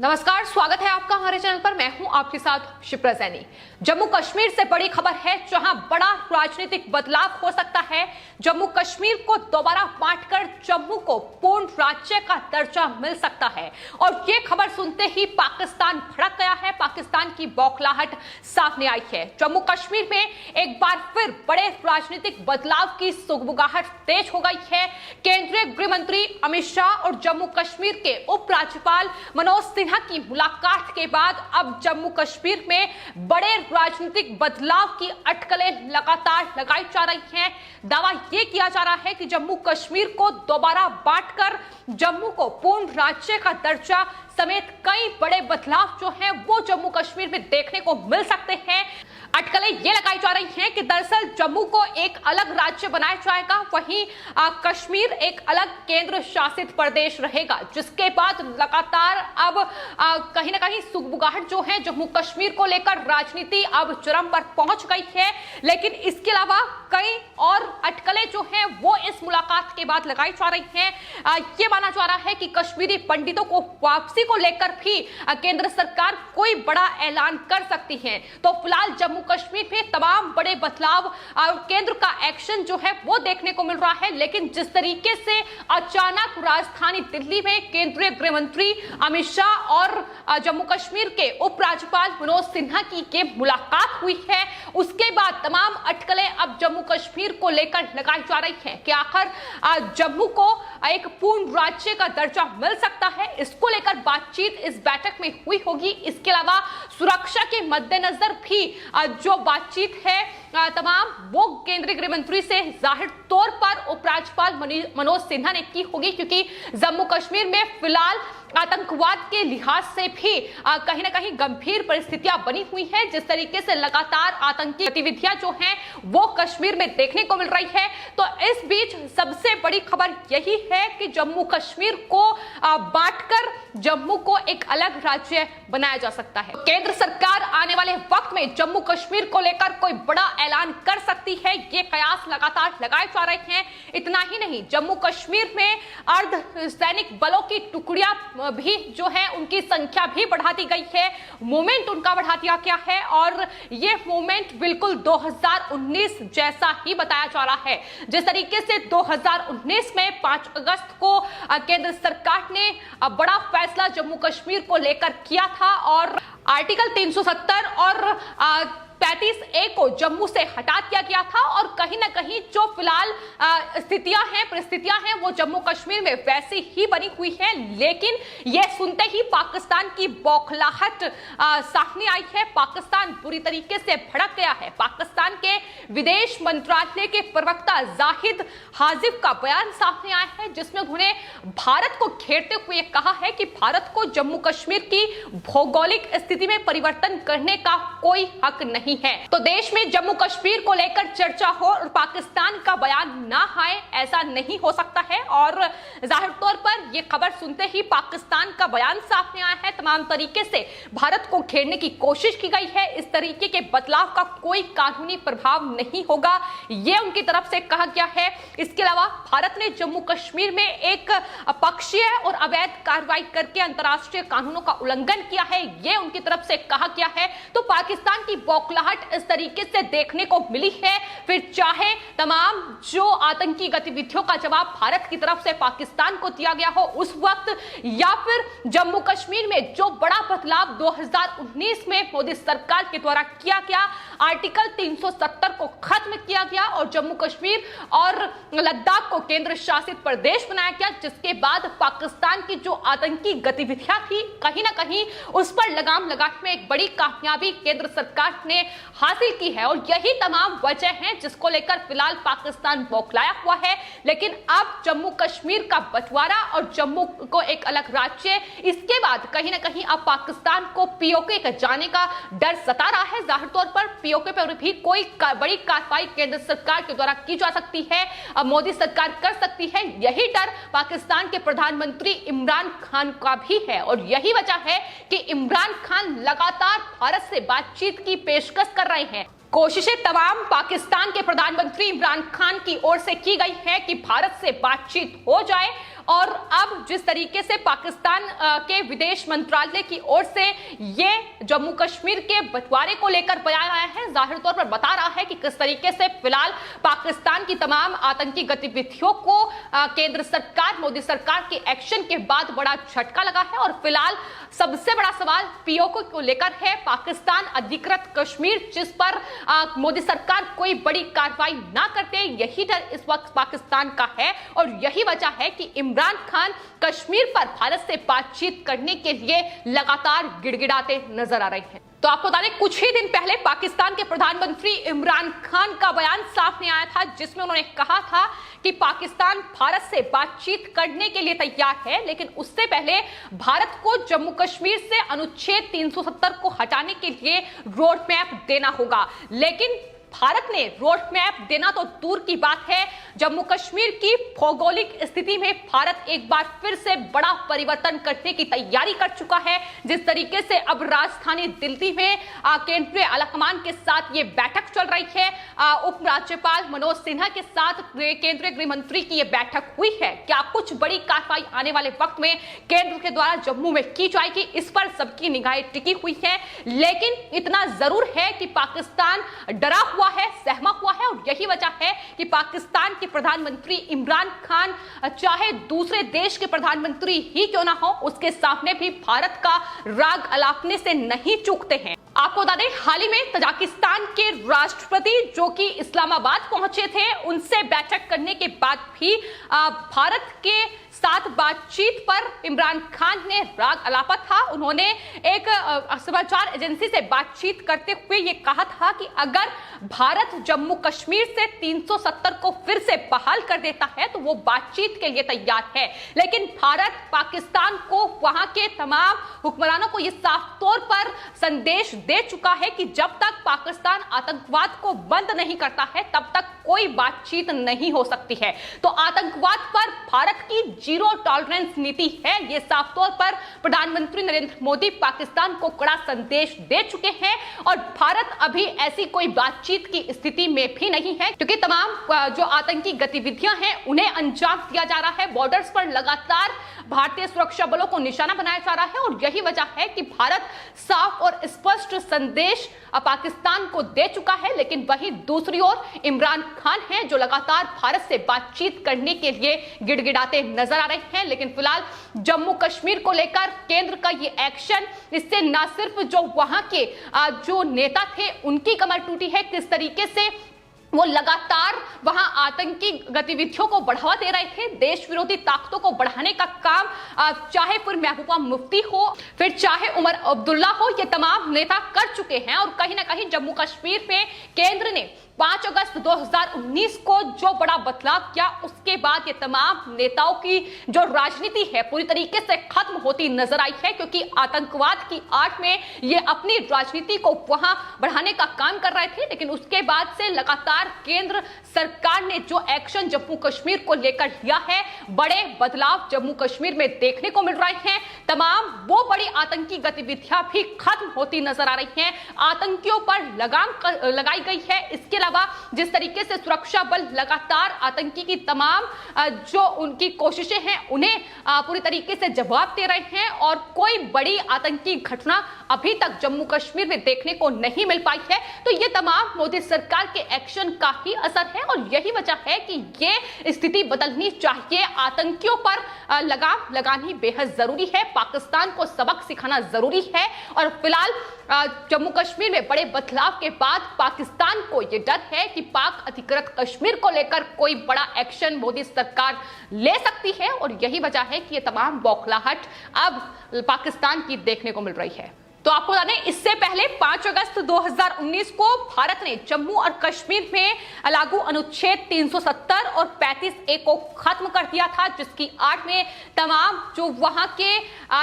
नमस्कार, स्वागत है आपका हमारे चैनल पर। मैं हूं आपके साथ शिप्रा सैनी। जम्मू कश्मीर से बड़ी खबर है जहां बड़ा राजनीतिक बदलाव हो सकता है। जम्मू कश्मीर को दोबारा बांटकर जम्मू को पूर्ण राज्य का दर्जा मिल सकता है और ये खबर सुनते ही पाकिस्तान भड़क गया है। पाकिस्तान की बौखलाहट सामने आई है। जम्मू कश्मीर में एक बार फिर बड़े राजनीतिक बदलाव की सुगबुगाहट तेज हो गई है। केंद्रीय गृह मंत्री अमित शाह और जम्मू कश्मीर के उपराज्यपाल मनोज सिन्हा की मुलाकात के बाद अब जम्मू कश्मीर में बड़े राजनीतिक बदलाव की अटकलें लगातार लगाई जा रही हैं। दावा यह किया जा रहा है कि जम्मू कश्मीर को दोबारा बांटकर जम्मू को पूर्ण राज्य का दर्जा समेत कई बड़े बदलाव जो हैं वो जम्मू कश्मीर में देखने को मिल सकते हैं। अटकलें ये लगाई जा रही हैं कि दरअसल जम्मू को एक अलग राज्य बनाया जाएगा, वहीं कश्मीर एक अलग केंद्र शासित प्रदेश रहेगा, जिसके बाद लगातार अब कहीं ना कहीं सुगबुगाहट जो है जम्मू कश्मीर को लेकर राजनीति अब चरम पर पहुंच गई है। लेकिन इसके अलावा कई और अटकलें जो हैं वो इस मुलाकात के बाद लगाई जा रही हैं। ये माना जा रहा है कि कश्मीरी पंडितों को वापसी को लेकर भी केंद्र सरकार कोई बड़ा ऐलान कर सकती है। तो फिलहाल जम्मू कश्मीर में तमाम बड़े बदलाव और केंद्र का एक्शन जो है वो देखने को मिल रहा है। लेकिन जिस तरीके से अचानक राजधानी दिल्ली में केंद्रीय गृह मंत्री अमित शाह और जम्मू कश्मीर के उपराज्यपाल मनोज सिन्हा की ये मुलाकात हुई है, उसके बाद तमाम अटकलें अब जम्मू कश्मीर को लेकर लगाई जा रही हैं कि आखिर जम्मू को एक पूर्ण राज्य का दर्जा मिल सकता है। इसको लेकर बातचीत इस बैठक में हुई होगी। इसके अलावा सुरक्षा के मद्देनजर भी जो बातचीत है तमाम वो केंद्रीय गृह मंत्री से जाहिर तौर पर उपराज्यपाल मनोज सिन्हा ने की होगी, क्योंकि जम्मू कश्मीर में फिलहाल आतंकवाद के लिहाज से भी कहीं ना कहीं गंभीर परिस्थितियां बनी हुई हैं। जिस तरीके से लगातार आतंकी गतिविधियां जो हैं वो कश्मीर में देखने को मिल रही है। तो इस बीच सबसे बड़ी खबर यही है कि जम्मू कश्मीर को बांटकर जम्मू को एक अलग राज्य बनाया जा सकता है। केंद्र सरकार आने वाले वक्त में जम्मू कश्मीर को लेकर कोई बड़ा ऐलान कर सकती है, ये कयास लगातार लगाए जा रहे हैं। इतना ही नहीं, जम्मू कश्मीर में अर्ध सैनिक बलों की टुकड़ियां भी जो है उनकी संख्या भी बढ़ा दी गई है, मूवमेंट उनका बढ़ा दिया गया है और ये मूवमेंट बिल्कुल 2019 जैसा ही बताया जा रहा है। जिस तरीके से 2019 में 5 अगस्त को केंद्र सरकार ने बड़ा फैसला जम्मू कश्मीर को लेकर किया था और आर्टिकल 370 और 35A को जम्मू से हटा दिया गया था और कहीं ना कहीं जो फिलहाल स्थितियां हैं, परिस्थितियां हैं वो जम्मू कश्मीर में वैसी ही बनी हुई है। लेकिन यह सुनते ही पाकिस्तान की बौखलाहट सामने आई है। पाकिस्तान बुरी तरीके से भड़क गया है। पाकिस्तान के विदेश मंत्रालय के प्रवक्ता जाहिद हाजिफ का बयान सामने आया है, जिसमें उन्होंने भारत को घेरते हुए कहा है कि भारत को जम्मू कश्मीर की भौगोलिक स्थिति में परिवर्तन करने का कोई हक नहीं है। तो देश में जम्मू कश्मीर को लेकर चर्चा हो और पाकिस्तान का बयान ना आए, ऐसा नहीं हो सकता है। और जाहिर तौर पर यह खबर सुनते ही पाकिस्तान का बयान सामने आया है। तमाम तरीके से भारत को घेरने की कोशिश की गई है। इस तरीके के बदलाव का कोई कानूनी प्रभाव नहीं होगा, यह उनकी तरफ से कहा गया है। इसके अलावा भारत ने जम्मू कश्मीर में एक पक्षीय और अवैध कार्रवाई करके अंतर्राष्ट्रीय कानूनों का उल्लंघन किया है, यह उनकी तरफ से कहा गया है। तो पाकिस्तान की बौखलाहट इस तरीके से देखने को मिली है। फिर चाहे तमाम जो आतंकी गतिविधियों का जवाब भारत की तरफ से पाकिस्तान को दिया गया हो उस वक्त, या फिर जम्मू कश्मीर में जो बड़ा बदलाव 2019 में मोदी सरकार के द्वारा किया गया, आर्टिकल 370 को खत्म किया गया और जम्मू कश्मीर और लद्दाख को केंद्र शासित प्रदेश बनाया गया, जिसके बाद पाकिस्तान की जो आतंकी गतिविधियां थी कहीं ना कहीं उस पर लगाम लगाने में एक बड़ी कामयाबी केंद्र सरकार ने हासिल की है। और यही तमाम वजह है जिसको लेकर फिलहाल पाकिस्तान बौखलाया हुआ है। लेकिन अब जम्मू कश्मीर का बंटवारा और जम्मू को एक अलग राज्य, इसके बाद कहीं ना कहीं अब पाकिस्तान को पीओके के जाने का डर सता रहा है। जाहिर तौर पर पीओके पर भी कोई बड़ी कार्रवाई केंद्र सरकार के द्वारा की जा सकती है, मोदी सरकार कर सकती है, यही डर पाकिस्तान के प्रधानमंत्री इमरान खान का भी है। और यही वजह है कि इमरान खान लगातार भारत से बातचीत की पेशकश कर रहे हैं। कोशिशें तमाम पाकिस्तान के प्रधानमंत्री इमरान खान की ओर से की गई है कि भारत से बातचीत हो जाए और अब जिस तरीके से पाकिस्तान के विदेश मंत्रालय की ओर से ये जम्मू कश्मीर के बंटवारे को लेकर बयान आया है, जाहिर तौर पर बता रहा है कि किस तरीके से फिलहाल पाकिस्तान की तमाम आतंकी गतिविधियों को केंद्र सरकार, मोदी सरकार के एक्शन के बाद बड़ा झटका लगा है। और फिलहाल सबसे बड़ा सवाल पीओके को लेकर है। पाकिस्तान अधिकृत कश्मीर, जिस पर मोदी सरकार कोई बड़ी कार्रवाई ना करते, यही डर इस वक्त पाकिस्तान का है और यही वजह है कि इमरान खान कश्मीर पर भारत से बातचीत करने के लिए लगातार गिड़गिड़ाते नजर आ रहे हैं। तो आपको बता दें, कुछ ही दिन पहले पाकिस्तान के प्रधानमंत्री इमरान खान का बयान सामने आया था, जिसमें उन्होंने कहा था कि पाकिस्तान भारत से बातचीत करने के लिए तैयार है, लेकिन उससे पहले भारत को जम्मू कश्मीर से अनुच्छेद 370 को हटाने के लिए रोड मैप देना होगा। लेकिन भारत ने रोड मैप देना तो दूर की बात है, जम्मू कश्मीर की भौगोलिक स्थिति में भारत एक बार फिर से बड़ा परिवर्तन करने की तैयारी कर चुका है। जिस तरीके से अब राजधानी दिल्ली में केंद्रीय आलाकमान के साथ ये बैठक चल रही है, उपराज्यपाल मनोज सिन्हा के साथ केंद्रीय गृह मंत्री की ये बैठक हुई है। क्या कुछ बड़ी कार्रवाई आने वाले वक्त में केंद्र के द्वारा जम्मू में की जाएगी, इस पर सबकी निगाहें टिकी हुई है। लेकिन इतना जरूर है कि पाकिस्तान डरा हुआ है, सहमा हुआ है और यही वजह है कि पाकिस्तान के प्रधानमंत्री इमरान खान चाहे दूसरे देश के प्रधानमंत्री ही क्यों ना हो, उसके सामने भी भारत का राग अलापने से नहीं चूकते हैं। आपको बता दें, हाल ही में तजाकिस्तान के राष्ट्रपति जो कि इस्लामाबाद पहुंचे थे, उनसे बैठक करने के बाद भी भारत के साथ बातचीत पर इमरान खान ने राग अलापा था। उन्होंने एक समाचार एजेंसी से बातचीत करते हुए ये कहा था कि अगर भारत जम्मू कश्मीर से 370 को फिर से बहाल कर देता है तो वो बातचीत के लिए तैयार है। लेकिन भारत पाकिस्तान को, वहां के तमाम हुक्मरानों को ये साफ तौर पर संदेश दे चुका है कि जब तक पाकिस्तान आतंकवाद को बंद नहीं करता है तब तक कोई बातचीत नहीं हो सकती है। तो आतंकवाद पर भारत की जीरो टॉलरेंस नीति है, ये साफ तौर पर प्रधानमंत्री नरेंद्र मोदी पाकिस्तान को कड़ा संदेश दे चुके हैं। और भारत अभी ऐसी कोई बातचीत की स्थिति में भी नहीं है, क्योंकि तमाम जो आतंकी गतिविधियां हैं उन्हें अंजाम दिया जा रहा है। बॉर्डर्स पर लगातार भारतीय सुरक्षा बलों को निशाना बनाया जा रहा है और यही वजह है कि भारत साफ और स्पष्ट संदेश पाकिस्तान को दे चुका है। लेकिन वहीं दूसरी ओर इमरान खान हैं जो लगातार भारत से बातचीत करने के लिए गिड़गिड़ाते नजर आ रहे हैं। लेकिन फिलहाल जम्मू कश्मीर को लेकर केंद्र का ये एक्शन, इससे न सिर्फ जो वहां के जो नेता थे उनकी कमर टूटी है, किस तरीके से वो लगातार वहां आतंकी गतिविधियों को बढ़ावा दे रहे थे, देश विरोधी ताकतों को बढ़ाने का काम, चाहे फिर महबूबा मुफ्ती हो, फिर चाहे उमर अब्दुल्ला हो, ये तमाम नेता कर चुके हैं। और कहीं ना कहीं जम्मू कश्मीर में केंद्र ने 5 अगस्त 2019 को जो बड़ा बदलाव किया, उसके बाद ये तमाम नेताओं की जो राजनीति है पूरी तरीके से खत्म होती नजर आई है, क्योंकि आतंकवाद की आड़ में ये अपनी राजनीति को वहां बढ़ाने का काम कर रहे थे। लेकिन उसके बाद से लगातार केंद्र सरकार ने जो एक्शन जम्मू कश्मीर को लेकर लिया है, बड़े बदलाव जम्मू कश्मीर में देखने को मिल रहे हैं। तमाम वो बड़ी आतंकी गतिविधियां भी खत्म होती नजर आ रही हैं, आतंकियों पर लगाम लगाई गई है। इसके अलावा जिस तरीके से सुरक्षा बल लगातार आतंकी की तमाम जो उनकी कोशिशें हैं उन्हें पूरी तरीके से जवाब दे रहे हैं और कोई बड़ी आतंकी घटना अभी तक जम्मू कश्मीर में देखने को नहीं मिल पाई है। तो ये तमाम मोदी सरकार के एक्शन का ही असर है और यही वजह है कि ये स्थिति बदलनी चाहिए। आतंकियों पर लगाम लगानी बेहद जरूरी है, पाकिस्तान को सबक सिखाना जरूरी है। और फिलहाल जम्मू कश्मीर में बड़े बदलाव के बाद पाकिस्तान को यह डर है कि पाक अधिकृत कश्मीर को लेकर कोई बड़ा एक्शन मोदी सरकार ले सकती है और यही वजह है कि ये तमाम बौखलाहट अब पाकिस्तान की देखने को मिल रही है। तो आपको बता दें, इससे पहले 5 अगस्त 2019 को भारत ने जम्मू और कश्मीर में लागू अनुच्छेद 370 और 35A को खत्म कर दिया था, जिसकी आड़ में तमाम जो वहां के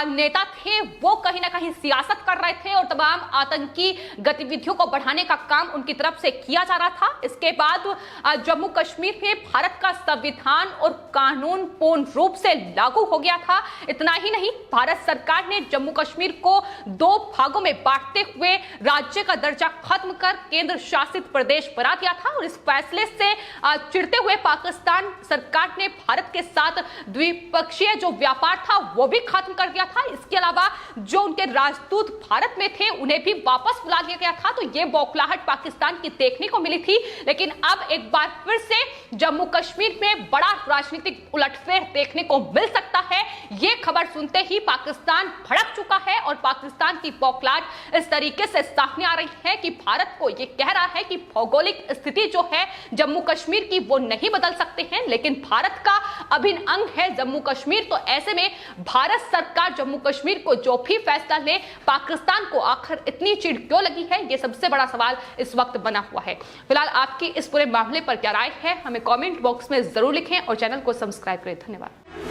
नेता थे वो कहीं ना कहीं सियासत कर रहे थे और तमाम आतंकी गतिविधियों को बढ़ाने का काम उनकी तरफ से किया जा रहा था। इसके बाद जम्मू कश्मीर में भारत का संविधान और कानून पूर्ण रूप से लागू हो गया था। इतना ही नहीं, भारत सरकार ने जम्मू कश्मीर को 2 भागों में बांटते हुए राज्य का दर्जा खत्म कर केंद्र शासित प्रदेश बना दिया था। और इस फैसले से चिढ़ते हुए पाकिस्तान सरकार ने भारत के साथ द्विपक्षीय जो व्यापार था वो भी खत्म कर दिया था। इसके अलावा जो उनके राजदूत भारत में थे उन्हें भी वापस बुला लिया गया था। तो ये बौखलाहट पाकिस्तान की देखने को मिली थी। लेकिन अब एक बार फिर से जम्मू कश्मीर में बड़ा राजनीतिक उलटफेर देखने को मिल सकता है। ये खबर सुनते ही पाकिस्तान भड़क चुका है और पाकिस्तान की बौखलाहट इस तरीके से सामने आ रही है कि भारत को ये कह रहा है कि भौगोलिक स्थिति जो है जम्मू कश्मीर की वो नहीं बदल सकते हैं, लेकिन भारत का अभिन्न अंग है जम्मू कश्मीर। तो ऐसे में भारत सरकार जम्मू कश्मीर को जो भी फैसला ले, पाकिस्तान को आखिर इतनी चिढ़ क्यों लगी है, ये सबसे बड़ा सवाल इस वक्त बना हुआ है। फिलहाल आपकी इस पूरे मामले पर क्या राय है, हमें कमेंट बॉक्स में जरूर लिखें और चैनल को सब्सक्राइब करें। धन्यवाद।